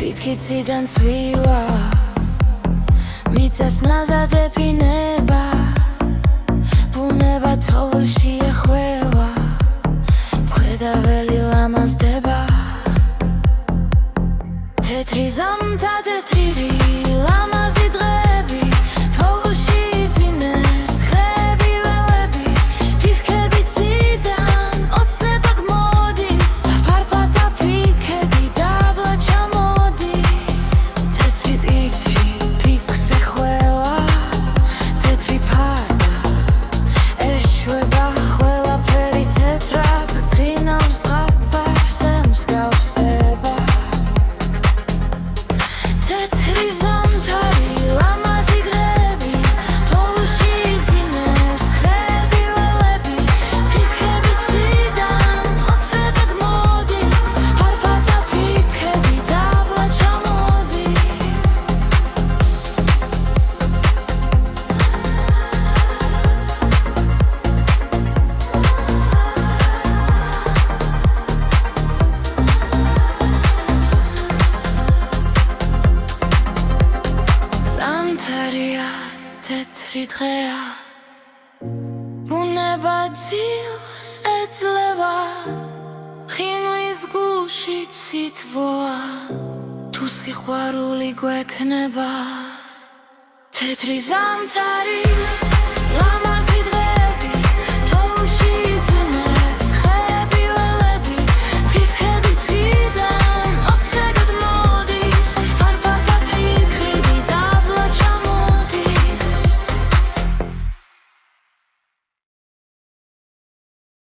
ფიქიციდან ცვივა მიწას ნაზადეფინება ბუნება თოვლში ეხვევა მხედაველი ლამაზდება თეთრი ზამთრა თეთრი ლამაზი დღეები თოვლში იძინეს ხეები ველები ფიფქები ციდან ოცნება გმოდის ფარფათა ფიქები დაბლა ჩამოდის თეთრი პიკი პიკს ეხვევა თეთრი ფარდა ეშვება ყველაფერი თეთრად წინავს ზღაპარს ემსგავსება თეთრი ზამთარი ლამაზი დღეები თოვლში იძინებს ხეები ველები ფიქები ციდან ოცნება გმოდის ფარფათა ფიქები დაბლა ჩამოდის ზამთარია თეთრი დღეა ბუნება ძილს ეძლევა ხინვის გულში ციტვოა თუ სიყვარული გვექნება თეთრი ზამთარი